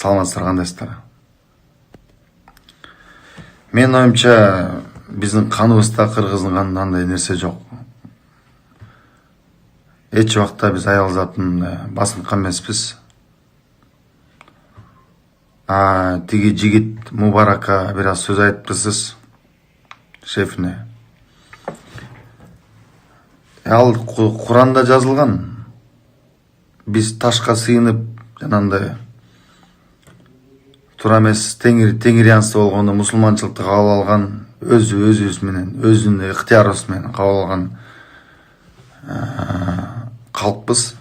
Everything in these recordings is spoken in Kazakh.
Саламатсыздар, кандайсыздар? Мен оюмча биздин каныбызда кыргыздын канында андай нерсе жок. Эч убакта биз аял затын басынткан эмеспиз. Тиги жигит Мубарака бир аз сөз айтыпсыз шефине. Ал Куранда жазылган. Биз ташка сыйынып жанандай туура эмес теңириянсы болгондо мусулманчылыкты кабыл алган, өзүбүз менен, өзүнүн ыктыярыбыз менен кабыл алган калкпыз.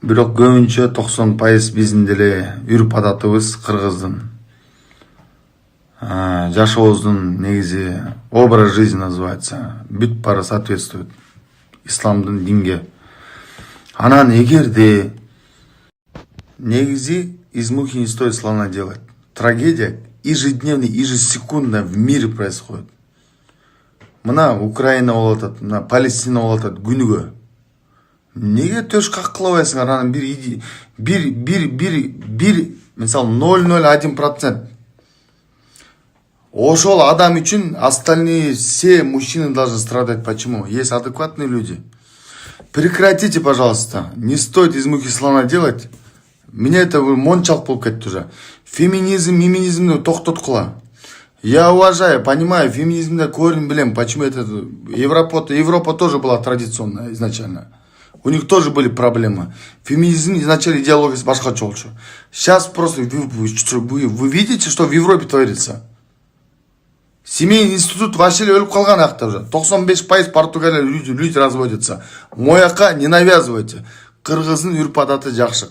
Бирок көбүнчө 90% биздин деле үрп адатыбыз кыргыздын жашообуздун негизи образ жизни называется. Бүт баары соответствует исламдын динге. Анан эгерде негизи из мухи не стоит слона делать. Трагедия ежедневно, ежесекундно в мире происходит. Мына Украина болуп атат, мына Палестина болуп атат күнүгө. Неге төш каккылабайсыңар? Анан бир мисалы 0,01%. Ошол адам үчүн остальные все мужчины должны страдать. Почему? Есть адекватные люди. Прекратите, пожалуйста. Не стоит из мухи слона делать. Меня это мончалык болуп кетти уже. Феминизмди токтоткула. Я уважаю, понимаю, феминизмде корень билем, почему это Европа тоже была традиционная изначально. У них тоже были проблемы. Феминизм изначально идеология башкача болчу. Сейчас просто вы видите, что в Европе творится. Семейный институт вообще өлүп калган акта уже. 95% Португалия люди разводятся. Мояка не навязывайте. Кыргыздын үрп адаты жакшы.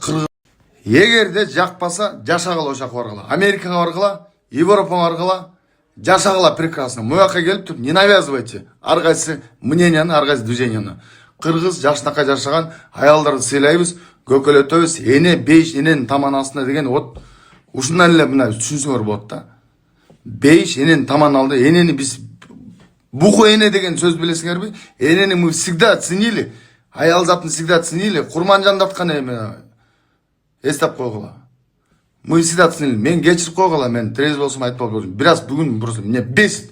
Эгерде жакпаса, жашагыла ошака баргыла. Америкага баргыла, Европага баргыла, жашагыла прекрасно. Мояка келип туруп не навязывайте. Ар кайсы мненияны, ар кайсы движенияны. Кыргыз жашынакай жашаган аялдарды сыйлайбыз, көкөлөтөбүз. Эне 5 эненин таман астында деген вот ушундан эле мына түшүнсөңөр болот да. 5 эненин таман алды. Энени биз буху эне деген сөз билесиңерби? Энени мы всегда ценили. Аял затын всегда ценили. Курманжандаткан эме эстеп койгула. Мы всегда ценили. Мен кечирип койгула, мен трезв болсом айтпай койдум. Бир аз бүгүн просто меня бесит.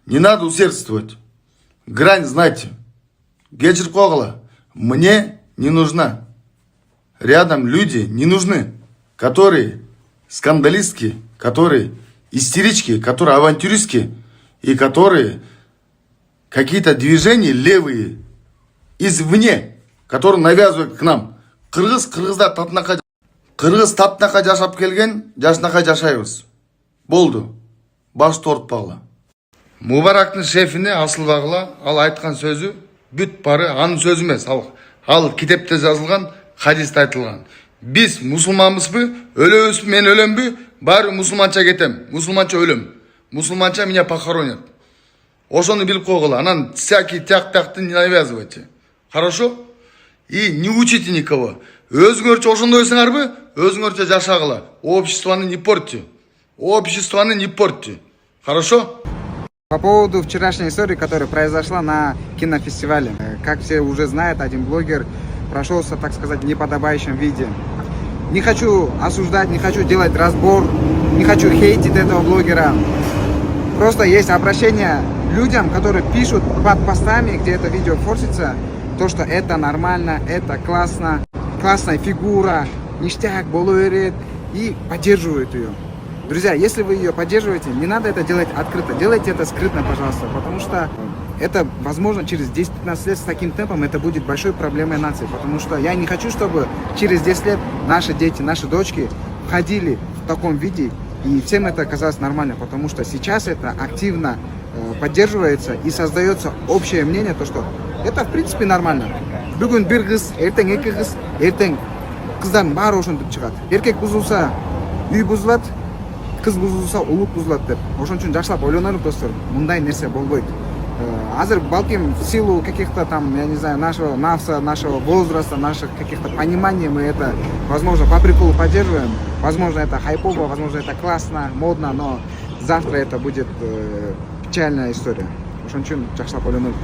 Не надо усердствовать. Грань знайте. Кечирип койгула. Мне не нужна. Рядом люди не нужны, которые скандалистки, которые истерички, которые авантюристки и которые какие-то движения левые извне, которые навязывают к нам. Кыргыз татынака жашап келген, жашынакай жашайбыз. Болду. Башты ортпагыла. Мубарактын шефине асылбагыла, ал айткан сөзү бүт бары анын сөзү эмес. Ал китепте жазылган, хадисте айтылган. Биз мусулманбызбы, өлөбүзбү, мен өлөмбү, баары мусулманча кетем, мусулманча өлөм. Мусулманча меня похоронят. Ошону билип койгула. Анан всякий тяк-тякты не навязывайте. Хорошо? И не учите никого. Өзүңөрчө ошондойсуңарбы, өзүңөрчө жашагыла. Обществону не портите. Обществону не портите. Хорошо? По поводу вчерашней истории, которая произошла на кинофестивале. Как все уже знают, один блогер прошелся, так сказать, в неподобающем виде. Не хочу осуждать, не хочу делать разбор, не хочу хейтить этого блогера. Просто есть обращение людям, которые пишут под постами, где это видео форсится, то, что это нормально, это классно, классная фигура, ништяк, болу берет, и поддерживают ее. Друзья, если вы ее поддерживаете, не надо это делать открыто, делайте это скрытно, пожалуйста, потому что это, возможно, через 10-15 лет с таким темпом это будет большой проблемой нации, потому что я не хочу, чтобы через 10 лет наши дети, наши дочки ходили в таком виде, и всем это казалось нормально, потому что сейчас это активно поддерживается и создается общее мнение, то, что это, в принципе, нормально. Бүгүн бир кыз, эртең эки кыз, эртең кыздардын баары ошентип чыгат. Эркек бузулса, үй бузулат, кыз бузулса, улут бузулат деп. Ошон үчүн жакшылап ойлонолук, достор. Мындай нерсе болбойт. Азыр балким в силу каких-то там, я не знаю, нашего навса, нашего возраста, наших каких-то пониманий мы это, возможно, по приколу поддерживаем. Возможно, это хайпово, возможно, это классно, модно, но завтра это будет печальная история. Ошон үчүн жакшылап ойлонолук.